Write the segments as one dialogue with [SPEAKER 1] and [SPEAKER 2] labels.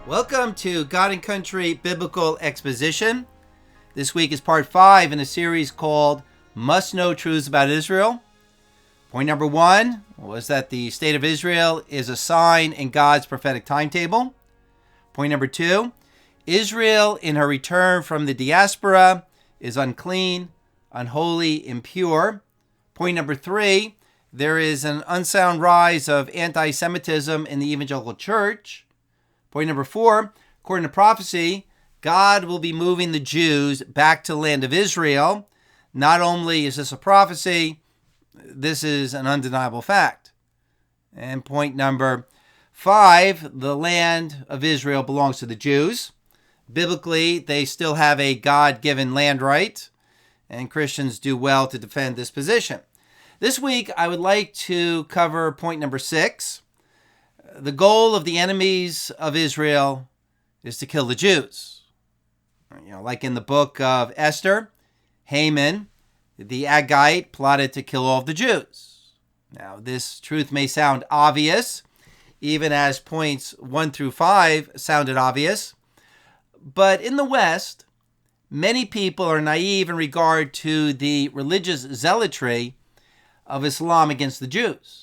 [SPEAKER 1] Welcome to God and Country Biblical Exposition. This week is part 5 in a series called Must Know Truths About Israel. Point number 1 was that the state of Israel is a sign in God's prophetic timetable. Point number 2, Israel in her return from the diaspora is unclean, unholy, impure. Point number 3, there is an unsound rise of anti-Semitism in the evangelical church. Point number 4, according to prophecy, God will be moving the Jews back to the land of Israel. Not only is this a prophecy, this is an undeniable fact. And point number 5, the land of Israel belongs to the Jews. Biblically, they still have a God-given land right, and Christians do well to defend this position. This week, I would like to cover point number 6. The goal of the enemies of Israel is to kill the Jews. Like in the book of Esther, Haman, the Agagite, plotted to kill all of the Jews. Now, this truth may sound obvious, even as points 1 through 5 sounded obvious. But in the West, many people are naive in regard to the religious zealotry of Islam against the Jews.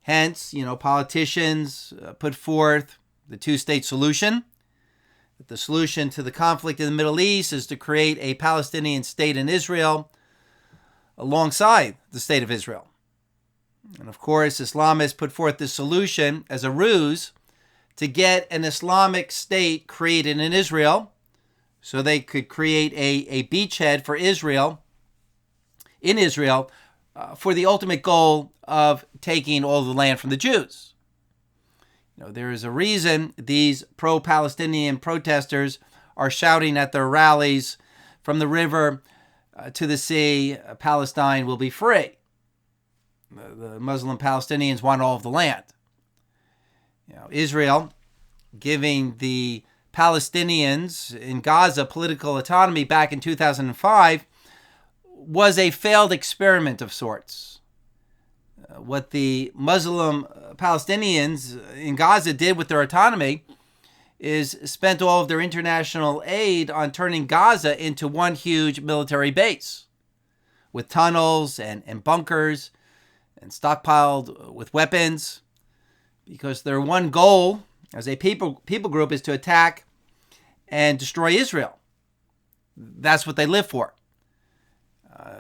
[SPEAKER 1] Hence, politicians put forth the two-state solution. The solution to the conflict in the Middle East is to create a Palestinian state in Israel alongside the state of Israel. And of course, Islamists put forth this solution as a ruse to get an Islamic state created in Israel so they could create a beachhead for Israel in Israel for the ultimate goal of taking all the land from the Jews. There is a reason these pro-Palestinian protesters are shouting at their rallies, from the river to the sea, Palestine will be free. The Muslim Palestinians want all of the land. Israel giving the Palestinians in Gaza political autonomy back in 2005 was a failed experiment of sorts. What the Muslim Palestinians in Gaza did with their autonomy is spent all of their international aid on turning Gaza into one huge military base with tunnels and bunkers and stockpiled with weapons, because their one goal as a people group is to attack and destroy Israel. That's what they live for.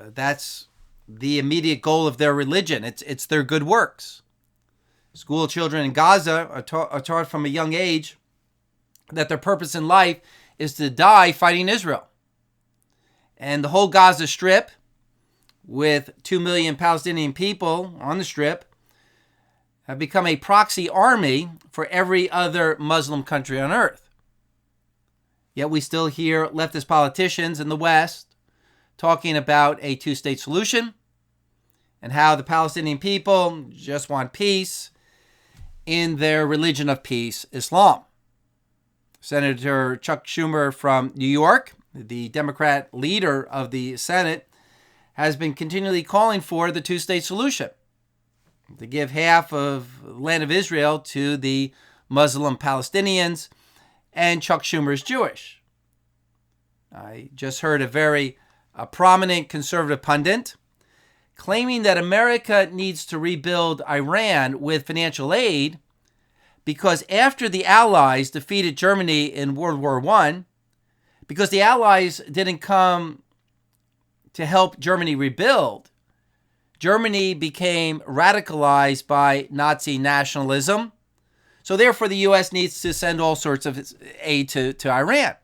[SPEAKER 1] That's the immediate goal of their religion. It's their good works. School children in Gaza are taught from a young age that their purpose in life is to die fighting Israel. And the whole Gaza Strip, with 2 million Palestinian people on the Strip, have become a proxy army for every other Muslim country on earth. Yet we still hear leftist politicians in the West talking about a two-state solution and how the Palestinian people just want peace in their religion of peace, Islam. Senator Chuck Schumer from New York, the Democrat leader of the Senate, has been continually calling for the two-state solution, to give half of the land of Israel to the Muslim Palestinians, and Chuck Schumer is Jewish. I just heard a prominent conservative pundit claiming that America needs to rebuild Iran with financial aid because after the Allies defeated Germany in World War I, because the Allies didn't come to help Germany rebuild, Germany became radicalized by Nazi nationalism. So therefore, the U.S. needs to send all sorts of aid to Iran.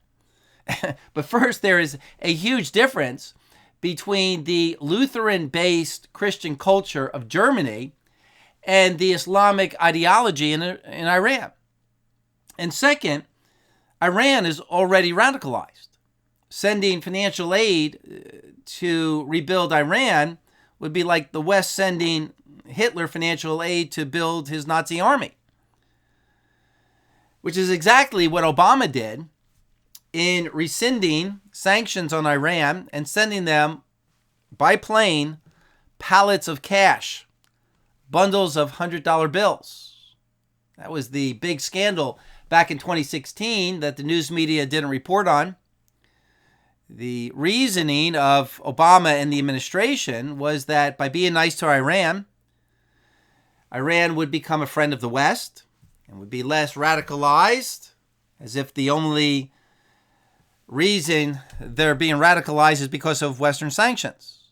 [SPEAKER 1] But first, there is a huge difference between the Lutheran-based Christian culture of Germany and the Islamic ideology in Iran. And second, Iran is already radicalized. Sending financial aid to rebuild Iran would be like the West sending Hitler financial aid to build his Nazi army, which is exactly what Obama did in rescinding sanctions on Iran and sending them by plane pallets of cash, bundles of $100 bills. That was the big scandal back in 2016 that the news media didn't report on. The reasoning of Obama and the administration was that by being nice to Iran, Iran would become a friend of the West and would be less radicalized, as if the only reason they're being radicalized is because of Western sanctions.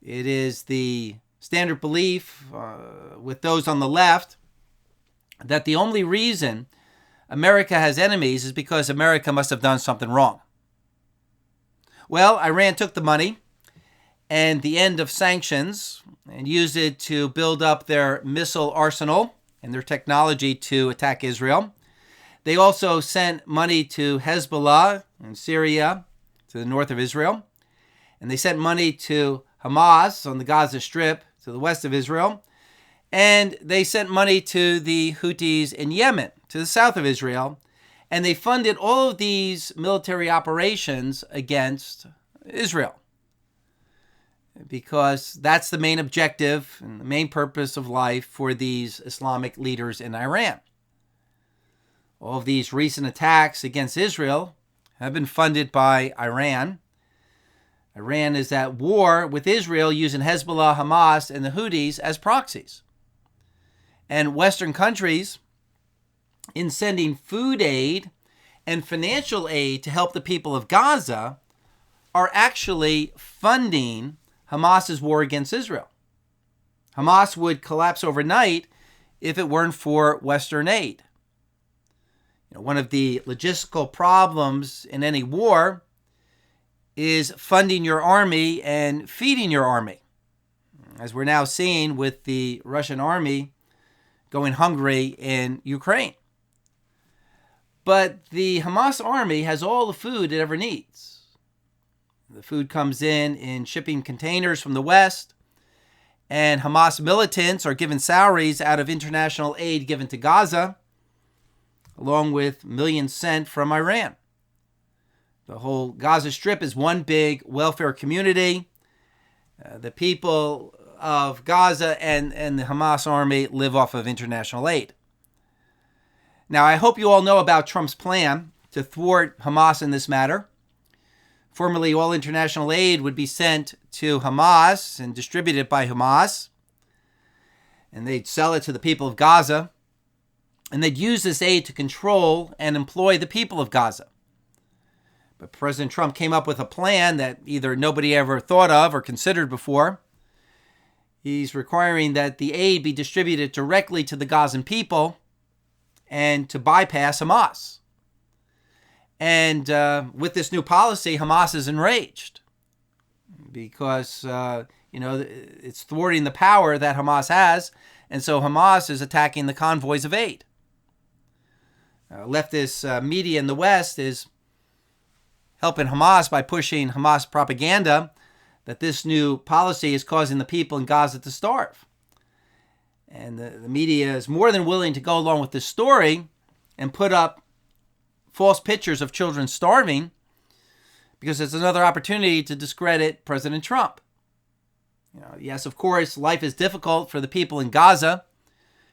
[SPEAKER 1] It is the standard belief with those on the left that the only reason America has enemies is because America must have done something wrong. Well, Iran took the money and the end of sanctions and used it to build up their missile arsenal and their technology to attack Israel. They also sent money to Hezbollah in Syria, to the north of Israel. And they sent money to Hamas on the Gaza Strip, to the west of Israel. And they sent money to the Houthis in Yemen, to the south of Israel. And they funded all of these military operations against Israel, because that's the main objective and the main purpose of life for these Islamic leaders in Iran. All of these recent attacks against Israel have been funded by Iran. Iran is at war with Israel using Hezbollah, Hamas, and the Houthis as proxies. And Western countries, in sending food aid and financial aid to help the people of Gaza, are actually funding Hamas's war against Israel. Hamas would collapse overnight if it weren't for Western aid. One of the logistical problems in any war is funding your army and feeding your army, as we're now seeing with the Russian army going hungry in Ukraine. But the Hamas army has all the food it ever needs. The food comes in shipping containers from the West, and Hamas militants are given salaries out of international aid given to Gaza, along with millions sent from Iran. The whole Gaza Strip is one big welfare community. The people of Gaza and the Hamas army live off of international aid. Now, I hope you all know about Trump's plan to thwart Hamas in this matter. Formerly, all international aid would be sent to Hamas and distributed by Hamas, and they'd sell it to the people of Gaza, and they'd use this aid to control and employ the people of Gaza. But President Trump came up with a plan that either nobody ever thought of or considered before. He's requiring that the aid be distributed directly to the Gazan people and to bypass Hamas. And with this new policy, Hamas is enraged because, it's thwarting the power that Hamas has. And so Hamas is attacking the convoys of aid. Leftist media in the West is helping Hamas by pushing Hamas propaganda that this new policy is causing the people in Gaza to starve. And the media is more than willing to go along with this story and put up false pictures of children starving because it's another opportunity to discredit President Trump. Yes, of course, life is difficult for the people in Gaza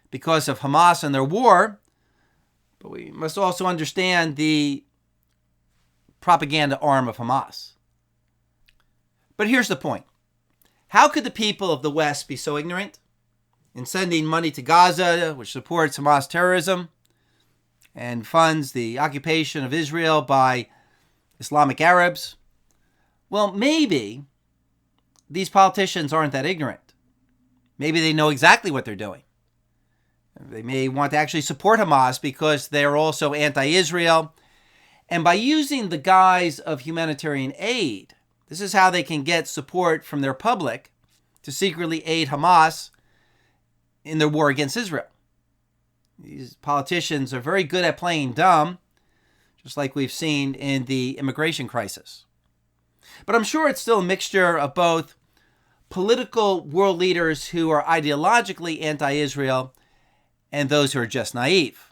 [SPEAKER 1] because of Hamas and their war, but we must also understand the propaganda arm of Hamas. But here's the point. How could the people of the West be so ignorant in sending money to Gaza, which supports Hamas terrorism and funds the occupation of Israel by Islamic Arabs? Well, maybe these politicians aren't that ignorant. Maybe they know exactly what they're doing. They may want to actually support Hamas because they're also anti-Israel. And by using the guise of humanitarian aid, this is how they can get support from their public to secretly aid Hamas in their war against Israel. These politicians are very good at playing dumb, just like we've seen in the immigration crisis. But I'm sure it's still a mixture of both political world leaders who are ideologically anti-Israel and those who are just naive.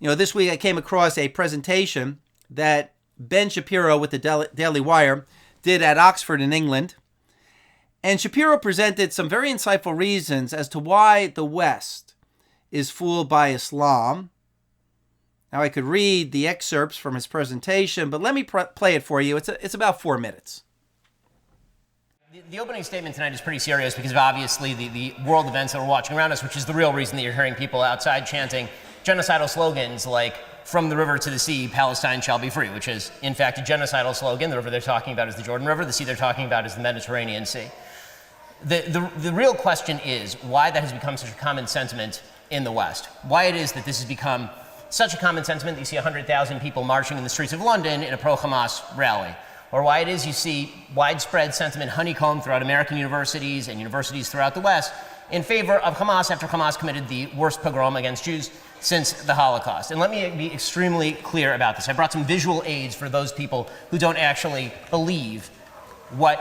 [SPEAKER 1] This week I came across a presentation that Ben Shapiro with the Daily Wire did at Oxford in England. And Shapiro presented some very insightful reasons as to why the West is fooled by Islam. Now, I could read the excerpts from his presentation, but let me play it for you. It's about 4 minutes.
[SPEAKER 2] The opening statement tonight is pretty serious because of obviously the world events that we're watching around us, which is the real reason that you're hearing people outside chanting genocidal slogans like, "From the river to the sea, Palestine shall be free," which is, in fact, a genocidal slogan. The river they're talking about is the Jordan River. The sea they're talking about is the Mediterranean Sea. The real question is why that has become such a common sentiment in the West. Why it is that this has become such a common sentiment that you see 100,000 people marching in the streets of London in a pro-Hamas rally. Or why it is you see widespread sentiment honeycombed throughout American universities and universities throughout the West in favor of Hamas after Hamas committed the worst pogrom against Jews since the Holocaust. And let me be extremely clear about this. I brought some visual aids for those people who don't actually believe what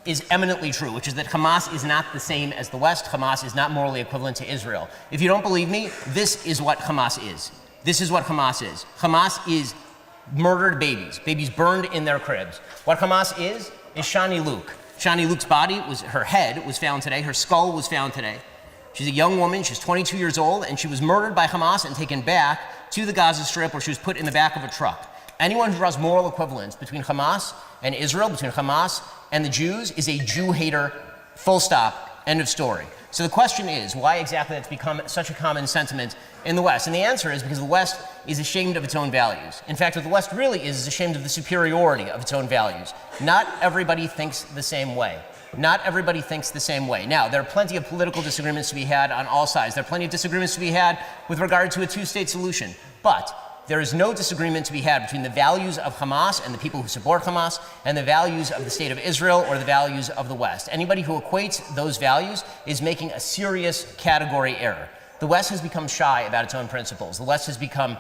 [SPEAKER 2] is eminently true, which is that Hamas is not the same as the West. Hamas is not morally equivalent to Israel. If you don't believe me, this is what Hamas is. This is what Hamas is. Hamas is murdered babies burned in their cribs. What Hamas is Shani Luke. Shani Luke's body, her head was found today, her skull was found today. She's a young woman, she's 22 years old, and she was murdered by Hamas and taken back to the Gaza Strip where she was put in the back of a truck. Anyone who draws moral equivalence between Hamas and Israel, between Hamas and the Jews, is a Jew hater, full stop, end of story. So the question is, why exactly that's become such a common sentiment in the West? And the answer is because the West is ashamed of its own values. In fact, what the West really is ashamed of the superiority of its own values. Not everybody thinks the same way. Not everybody thinks the same way. Now, there are plenty of political disagreements to be had on all sides. There are plenty of disagreements to be had with regard to a two-state solution. But there is no disagreement to be had between the values of Hamas and the people who support Hamas and the values of the state of Israel or the values of the West. Anybody who equates those values is making a serious category error. The West has become shy about its own principles. The West has become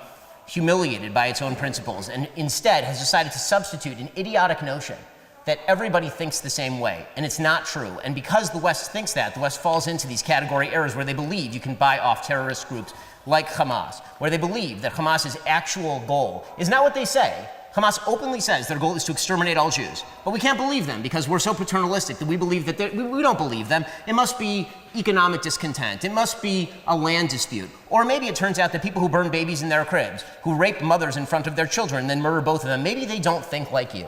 [SPEAKER 2] humiliated by its own principles and instead has decided to substitute an idiotic notion that everybody thinks the same way, and it's not true. And because the West thinks that, the West falls into these category errors where they believe you can buy off terrorist groups like Hamas, where they believe that Hamas's actual goal is not what they say. Hamas openly says their goal is to exterminate all Jews, but we can't believe them because we're so paternalistic that we believe that we don't believe them. It must be economic discontent. It must be a land dispute. Or maybe it turns out that people who burn babies in their cribs, who rape mothers in front of their children and then murder both of them, maybe they don't think like you.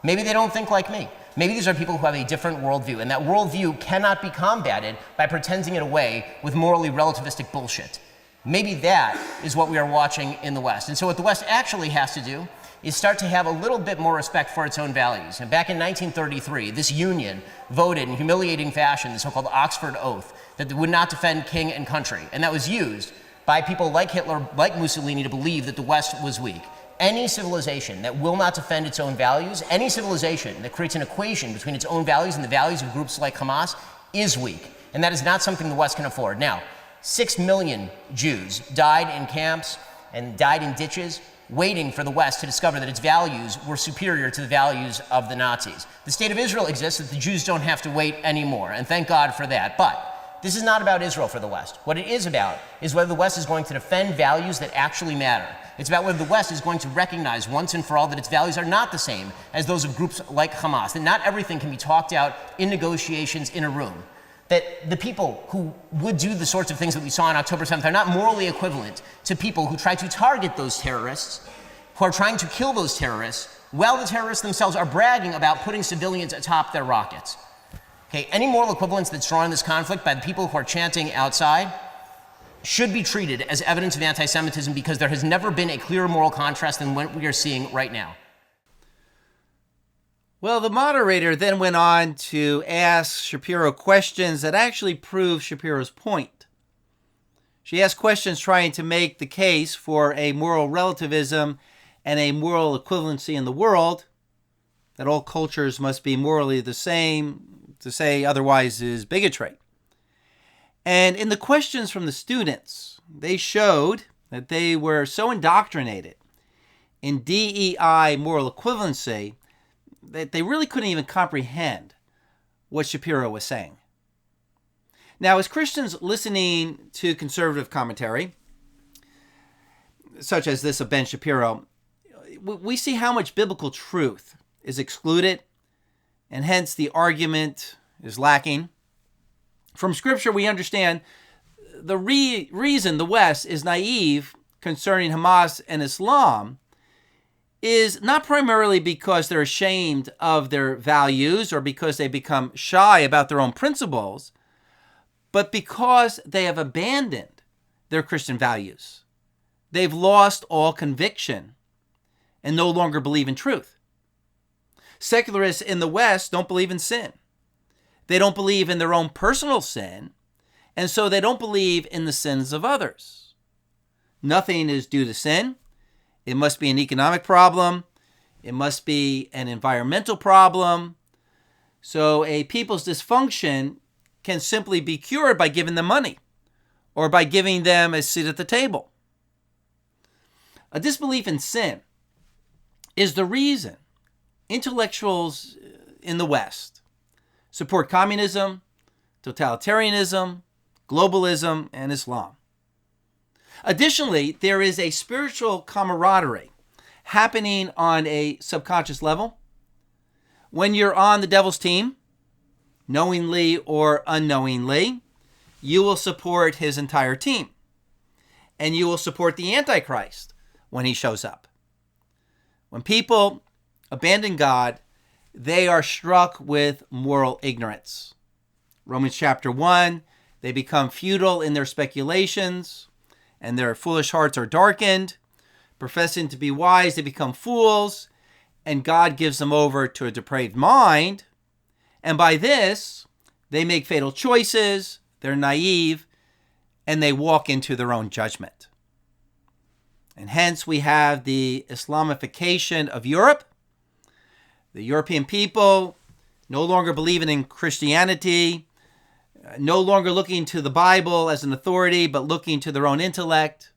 [SPEAKER 2] Maybe they don't think like me. Maybe these are people who have a different worldview, and that worldview cannot be combated by pretending it away with morally relativistic bullshit. Maybe that is what we are watching in the West. And so what the West actually has to do is start to have a little bit more respect for its own values. And back in 1933, this union voted in humiliating fashion, the so-called Oxford Oath, that they would not defend king and country. And that was used by people like Hitler, like Mussolini, to believe that the West was weak. Any civilization that will not defend its own values, any civilization that creates an equation between its own values and the values of groups like Hamas is weak. And that is not something the West can afford. Now, 6 million Jews died in camps and died in ditches waiting for the West to discover that its values were superior to the values of the Nazis. The state of Israel exists so that the Jews don't have to wait anymore, and thank God for that. But this is not about Israel for the West. What it is about is whether the West is going to defend values that actually matter. It's about whether the West is going to recognize once and for all that its values are not the same as those of groups like Hamas, that not everything can be talked out in negotiations in a room, that the people who would do the sorts of things that we saw on October 7th are not morally equivalent to people who try to target those terrorists, who are trying to kill those terrorists, while the terrorists themselves are bragging about putting civilians atop their rockets. Okay, any moral equivalence that's drawn in this conflict by the people who are chanting outside should be treated as evidence of anti-Semitism because there has never been a clearer moral contrast than what we are seeing right now.
[SPEAKER 1] Well, the moderator then went on to ask Shapiro questions that actually prove Shapiro's point. She asked questions trying to make the case for a moral relativism and a moral equivalency in the world, that all cultures must be morally the same. To say otherwise is bigotry. And in the questions from the students, they showed that they were so indoctrinated in DEI moral equivalency that they really couldn't even comprehend what Shapiro was saying. Now, as Christians listening to conservative commentary, such as this of Ben Shapiro, we see how much biblical truth is excluded, and hence the argument is lacking. From Scripture, we understand the reason the West is naive concerning Hamas and Islam is not primarily because they're ashamed of their values or because they become shy about their own principles, but because they have abandoned their Christian values. They've lost all conviction and no longer believe in truth. Secularists in the West don't believe in sin. They don't believe in their own personal sin, and so they don't believe in the sins of others. Nothing is due to sin. It must be an economic problem. It must be an environmental problem. So a people's dysfunction can simply be cured by giving them money or by giving them a seat at the table. A disbelief in sin is the reason intellectuals in the West support communism, totalitarianism, globalism, and Islam. Additionally, there is a spiritual camaraderie happening on a subconscious level. When you're on the devil's team, knowingly or unknowingly, you will support his entire team. And you will support the Antichrist when he shows up. When people abandon God, they are struck with moral ignorance. Romans chapter 1, they become futile in their speculations, and their foolish hearts are darkened. Professing to be wise, they become fools, and God gives them over to a depraved mind. And by this, they make fatal choices, they're naive, and they walk into their own judgment. And hence we have the Islamification of Europe. The European people no longer believing in Christianity, no longer looking to the Bible as an authority, but looking to their own intellect.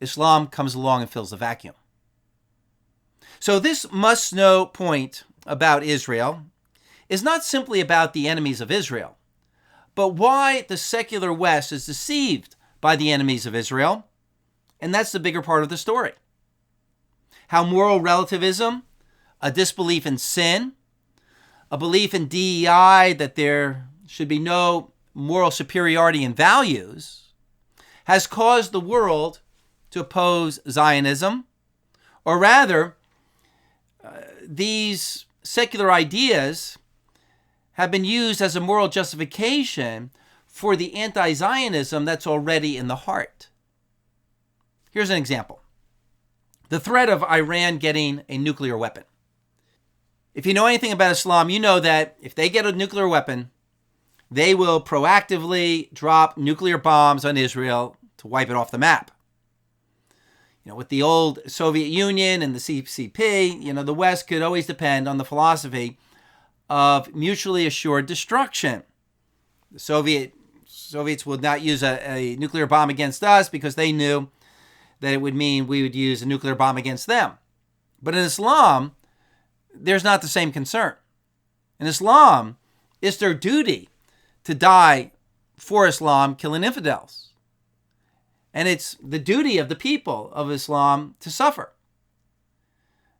[SPEAKER 1] Islam comes along and fills the vacuum. So this must-know point about Israel is not simply about the enemies of Israel, but why the secular West is deceived by the enemies of Israel, and that's the bigger part of the story. How moral relativism, a disbelief in sin, a belief in DEI that there should be no moral superiority in values, has caused the world to oppose Zionism, or rather, these secular ideas have been used as a moral justification for the anti-Zionism that's already in the heart. Here's an example. The threat of Iran getting a nuclear weapon. If you know anything about Islam, you know that if they get a nuclear weapon, they will proactively drop nuclear bombs on Israel to wipe it off the map. With the old Soviet Union and the CCP, the West could always depend on the philosophy of mutually assured destruction. The Soviets would not use a nuclear bomb against us because they knew that it would mean we would use a nuclear bomb against them. But in Islam, there's not the same concern. In Islam, it's their duty to die for Islam, killing infidels. And it's the duty of the people of Islam to suffer.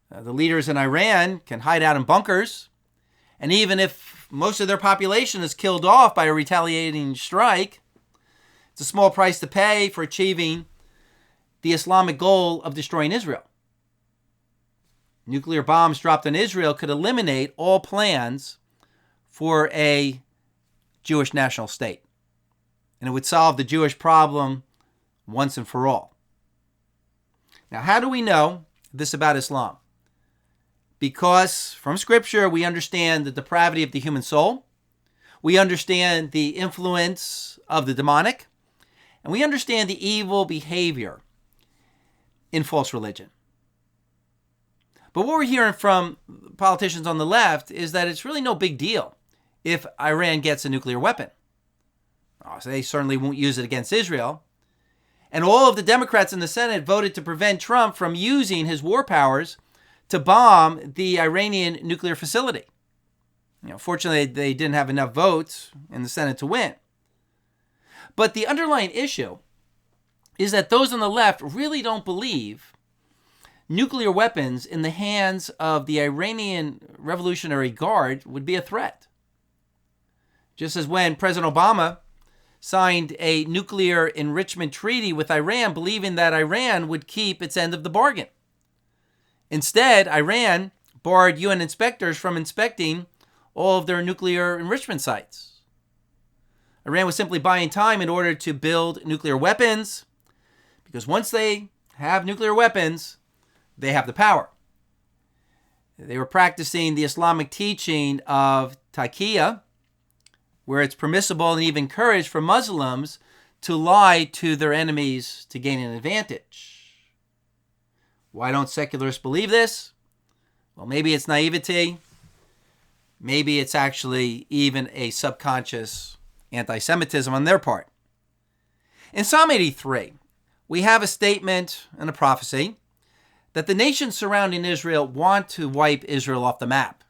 [SPEAKER 1] The leaders in Iran can hide out in bunkers, and even if most of their population is killed off by a retaliating strike, it's a small price to pay for achieving the Islamic goal of destroying Israel. Nuclear bombs dropped on Israel could eliminate all plans for a Jewish national state. And it would solve the Jewish problem once and for all. Now, how do we know this about Islam? Because from Scripture, we understand the depravity of the human soul. We understand the influence of the demonic. And we understand the evil behavior in false religion. But what we're hearing from politicians on the left is that it's really no big deal if Iran gets a nuclear weapon. So they certainly won't use it against Israel. And all of the Democrats in the Senate voted to prevent Trump from using his war powers to bomb the Iranian nuclear facility. Fortunately, they didn't have enough votes in the Senate to win. But the underlying issue is that those on the left really don't believe nuclear weapons in the hands of the Iranian Revolutionary Guard would be a threat. Just as when President Obama signed a nuclear enrichment treaty with Iran, believing that Iran would keep its end of the bargain. Instead, Iran barred UN inspectors from inspecting all of their nuclear enrichment sites. Iran was simply buying time in order to build nuclear weapons, because once they have nuclear weapons, they have the power. They were practicing the Islamic teaching of taqiyya, where it's permissible and even encouraged for Muslims to lie to their enemies to gain an advantage. Why don't secularists believe this? Well, maybe it's naivety. Maybe it's actually even a subconscious anti-Semitism on their part. In Psalm 83, we have a statement and a prophecy that the nations surrounding Israel want to wipe Israel off the map.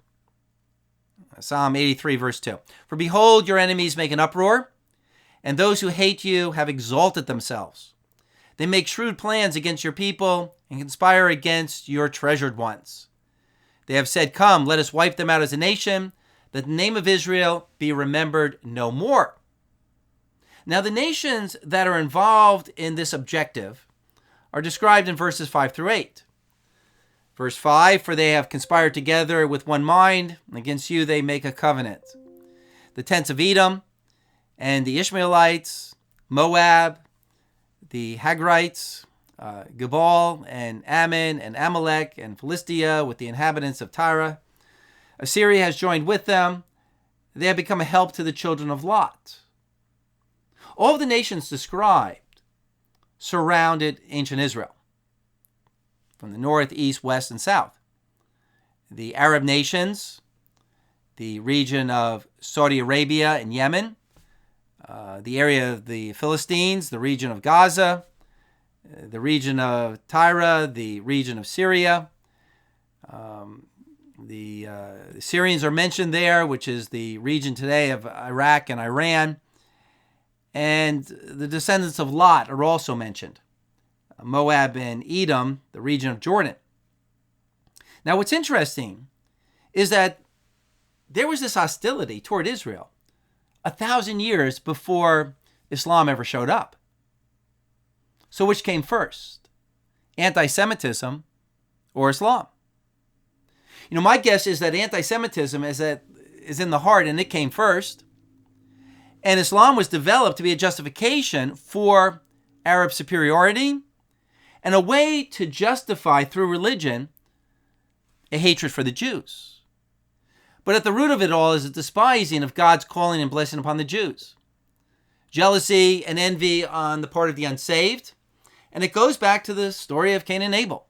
[SPEAKER 1] Psalm 83, verse 2. For behold, your enemies make an uproar, and those who hate you have exalted themselves. They make shrewd plans against your people and conspire against your treasured ones. They have said, come, let us wipe them out as a nation, that the name of Israel be remembered no more. Now, the nations that are involved in this objective are described in verses 5 through 8. Verse 5, for they have conspired together with one mind, and against you they make a covenant. The tents of Edom and the Ishmaelites, Moab, the Hagrites, Gebal and Ammon and Amalek and Philistia with the inhabitants of Tyre. Assyria has joined with them. They have become a help to the children of Lot. All of the nations described surrounded ancient Israel from the north, east, west, and south. The Arab nations, the region of Saudi Arabia and Yemen, the area of the Philistines, the region of Gaza, the region of Tyre, the region of Syria. The Syrians are mentioned there, which is the region today of Iraq and Iran. And the descendants of Lot are also mentioned. Moab and Edom, the region of Jordan. Now, what's interesting is that there was this hostility toward Israel 1,000 years before Islam ever showed up. So which came first? Anti-Semitism or Islam? You know, my guess is that anti-Semitism is in the heart, and it came first. And Islam was developed to be a justification for Arab superiority and a way to justify through religion a hatred for the Jews. But at the root of it all is a despising of God's calling and blessing upon the Jews. Jealousy and envy on the part of the unsaved. And it goes back to the story of Cain and Abel.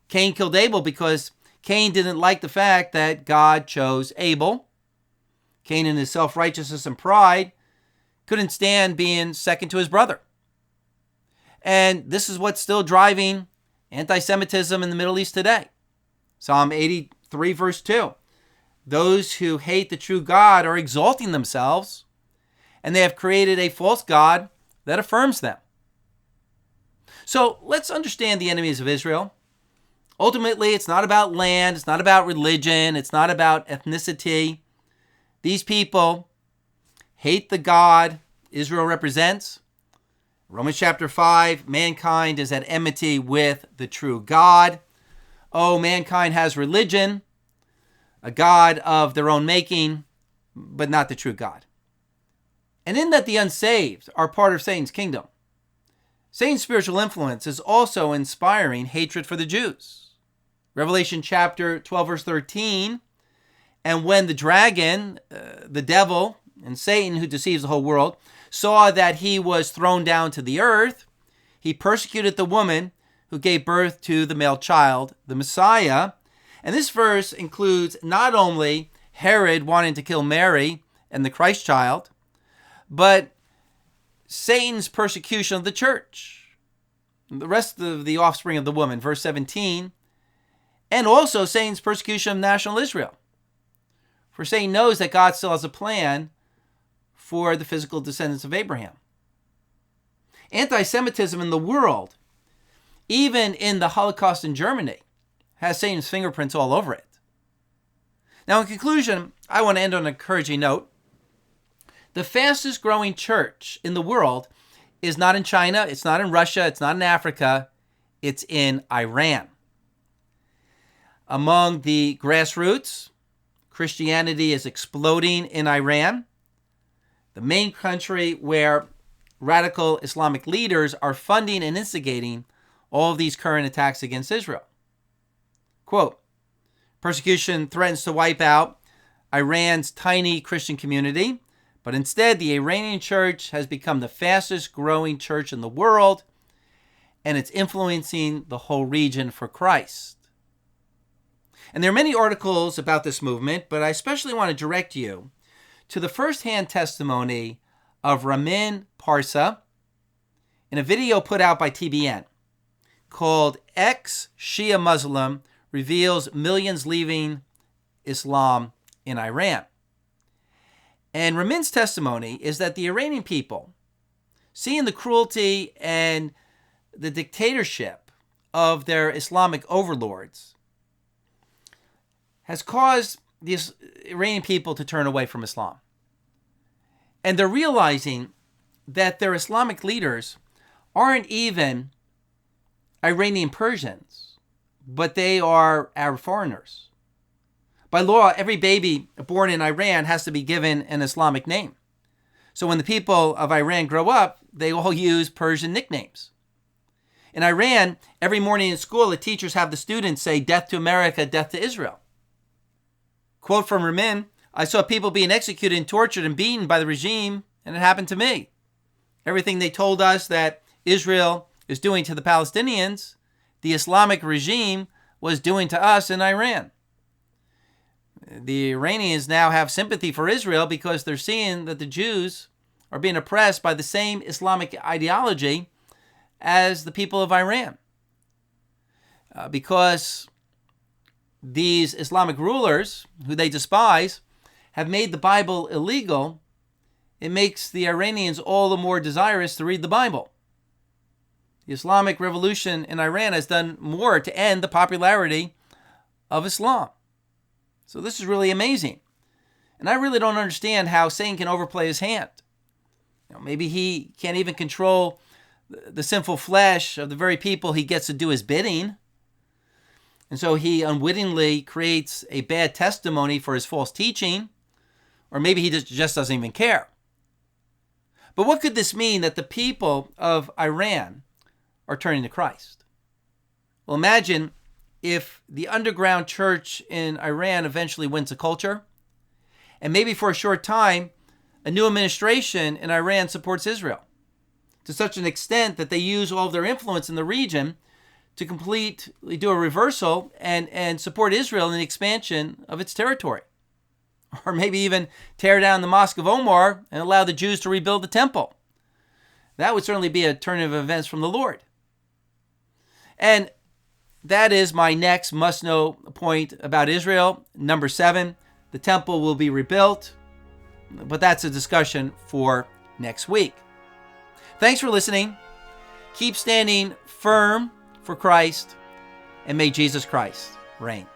[SPEAKER 1] Cain killed Abel because Cain didn't like the fact that God chose Abel. Cain, in his self-righteousness and pride, couldn't stand being second to his brother. And this is what's still driving anti-Semitism in the Middle East today. Psalm 83, verse 2. Those who hate the true God are exalting themselves, and they have created a false god that affirms them. So let's understand the enemies of Israel. Ultimately, it's not about land, it's not about religion, it's not about ethnicity. These people hate the God Israel represents. Romans chapter 5, mankind is at enmity with the true God. Oh, mankind has religion, a God of their own making, but not the true God. And in that the unsaved are part of Satan's kingdom, Satan's spiritual influence is also inspiring hatred for the Jews. Revelation chapter 12, verse 13, and when the dragon, the devil, and Satan, who deceives the whole world, saw that he was thrown down to the earth, he persecuted the woman who gave birth to the male child, the Messiah. And this verse includes not only Herod wanting to kill Mary and the Christ child, but Satan's persecution of the church, the rest of the offspring of the woman, verse 17, and also Satan's persecution of national Israel. For Satan knows that God still has a plan for the physical descendants of Abraham. Anti-Semitism in the world, even in the Holocaust in Germany, has Satan's fingerprints all over it. Now, in conclusion, I want to end on an encouraging note. The fastest growing church in the world is not in China, it's not in Russia, it's not in Africa, it's in Iran. Among the grassroots, Christianity is exploding in Iran, the main country where radical Islamic leaders are funding and instigating all of these current attacks against Israel. Quote, persecution threatens to wipe out Iran's tiny Christian community, but instead the Iranian church has become the fastest growing church in the world, and it's influencing the whole region for Christ. And there are many articles about this movement, but I especially want to direct you to the first-hand testimony of Ramin Parsa in a video put out by TBN called Ex-Shia Muslim Reveals Millions Leaving Islam in Iran. And Ramin's testimony is that the Iranian people, seeing the cruelty and the dictatorship of their Islamic overlords, has caused the Iranian people to turn away from Islam. And they're realizing that their Islamic leaders aren't even Iranian Persians, but they are Arab foreigners. By law, every baby born in Iran has to be given an Islamic name. So when the people of Iran grow up, they all use Persian nicknames. In Iran, every morning in school, the teachers have the students say, "Death to America, death to Israel." Quote from Ramin, I saw people being executed and tortured and beaten by the regime, and it happened to me. Everything they told us that Israel is doing to the Palestinians, the Islamic regime was doing to us in Iran. The Iranians now have sympathy for Israel because they're seeing that the Jews are being oppressed by the same Islamic ideology as the people of Iran. Because these Islamic rulers, who they despise, have made the Bible illegal, it makes the Iranians all the more desirous to read the Bible. The Islamic Revolution in Iran has done more to end the popularity of Islam. So this is really amazing. And I really don't understand how Satan can overplay his hand. Maybe he can't even control the sinful flesh of the very people he gets to do his bidding. And so he unwittingly creates a bad testimony for his false teaching, or maybe he just doesn't even care. But what could this mean that the people of Iran are turning to Christ? Well, imagine if the underground church in Iran eventually wins a culture, and maybe for a short time, a new administration in Iran supports Israel to such an extent that they use all of their influence in the region to completely do a reversal and support Israel in the expansion of its territory. Or maybe even tear down the Mosque of Omar and allow the Jews to rebuild the temple. That would certainly be a turn of events from the Lord. And that is my next must-know point about Israel. Number 7, the temple will be rebuilt. But that's a discussion for next week. Thanks for listening. Keep standing firm for Christ, and may Jesus Christ reign.